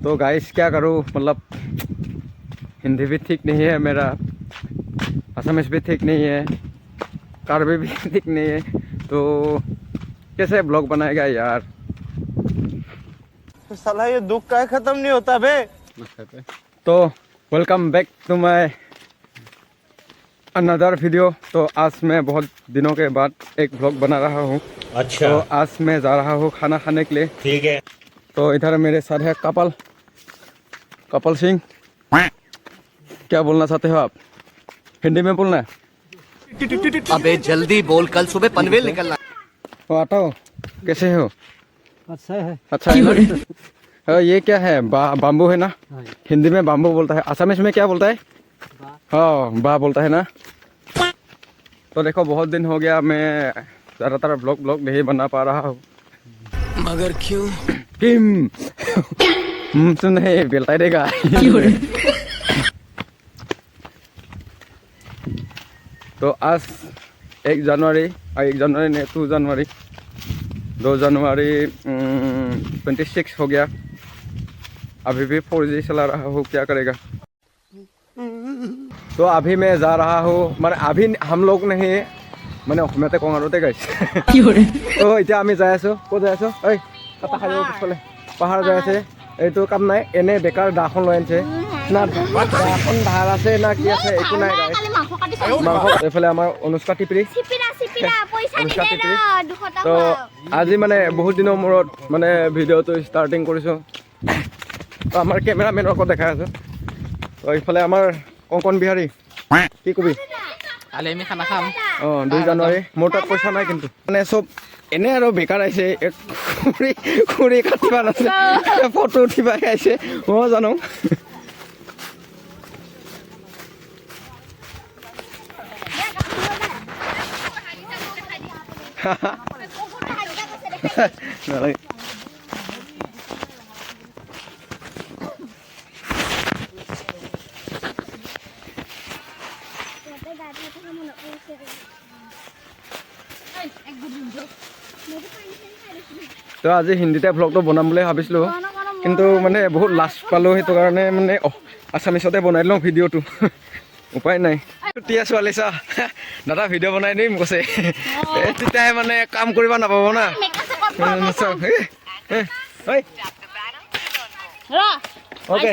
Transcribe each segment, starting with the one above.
तो गाइस क्या करूँ, मतलब हिंदी भी ठीक नहीं है मेरा, असमिस भी ठीक नहीं है, कार्बी भी ठीक नहीं है, तो कैसे ब्लॉग बनाएगा यार। साला ये दुख का खत्म नहीं होता बे। तो welcome back to my another video. तो आज मैं बहुत दिनों के बाद एक ब्लॉग बना रहा हूँ। अच्छा तो आज मैं जा रहा हूँ खाना खाने के लिए। ठीक है। तो इधर मेरे साथ है कपल सिंह। क्या बोलना चाहते हो आप? हिंदी में बोलना है। अबे जल्दी बोल, कल सुबह पनवेल निकलना। तो आटाओ, कैसे हो? अच्छा है। अच्छा है ना? ये क्या है? बाम्बू है ना? हिंदी में बाम्बू बोलता है, असमिस में क्या बोलता है? हाँ, बा बोलता है ना। तो देखो बहुत दिन हो गया मैं ज़्यादातर ब्लॉग नहीं बना पा रहा हूँ। मगर क्यों? तो नहीं बेलता देगा। तो आज 1 जनवरी 2 जनवरी 2 जनवरी 26 हो गया। अभी भी 4G चला रहा हूँ, क्या करेगा। तो अभी मैं जा रहा हूँ, মানে अभी हम लोग नहीं, মানে অসমীয়াতে কওঁ আৰু গাইছ। তো এতিয়া আমি যাই আছোঁ। ক'ত যাই আছোঁ? ঐ কাটা খাই যাব পিছফালে পাহাৰ যাই আছে। এইটো কাম নাই, এনে বেকাৰ দাখন লৈ আনিছে না, দাখন ধাৰ আছে না কি আছে একো নাই গাইছ। মাংস এইফালে আমাৰ অনুষ্কা টিপৰি। তো আজি মানে বহুত দিনৰ মূৰত মানে ভিডিঅ'টো ষ্টাৰ্টিং কৰিছোঁ। তো আমাৰ কেমেৰামেনৰ আকৌ দেখাই আছোঁ। তো এইফালে আমাৰ কংকন বিহাৰী, কি কবি? কালি আমি খানা খাম। 2 জানুৱাৰী। মোৰ তাত পইচা নাই কিন্তু, মানে চব এনে আৰু বেকাৰ আহিছে। খুৰী কাটিব আছে, ফটো উঠিব আহিছে, মই জানো। নালাগে। তো আজি হিন্দীতে ব্লগটো বনাম বুলি ভাবিছিলোঁ, কিন্তু মানে বহুত লাজ পালোঁ, সেইটো কাৰণে মানে আছামিছতে বনাই লওঁ ভিডিঅ'টো। উপায় নাই। তিয়া ছোৱালী চা, দাদা ভিডিঅ' বনাই দিম কৈছে। তেতিয়াহে মানে কাম কৰিব নাপাব না। অ'কে।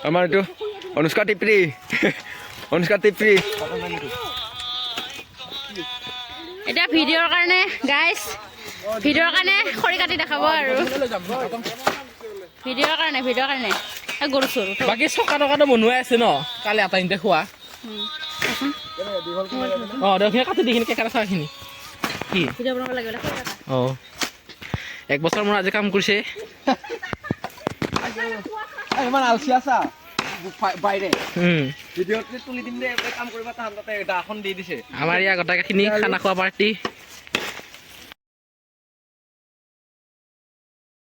আমাৰ এইটো অনুষ্কা টিপৰি। এটা ভিডিঅ'ৰ কাৰণে গাইজ, ভিডিঅ'ৰ কাৰণে খৰি কাটি দেখাব আৰু ভিডিঅ'ৰ কাৰণে গৰু চৰু। বাকী চকা টকাটো বনোৱাই আছে ন, কালি এটা ইনতে খোৱা। দেখিনে কাটি দিখিনি কেঁচা চাখিনি কি ভিডিঅ' বনাব লাগে। 1 বছৰ মোৰ আজি কাম কৰিছে। ইমান আলচি আছা বাইৰে। ভিডিঅ'টো তুলি দিম দে, কাম কৰিবা তাহাঁতে দাখন দি দিছে। আমাৰ ইয়াৰ গোটেইখিনি খানা খোৱা পাৰ্টি।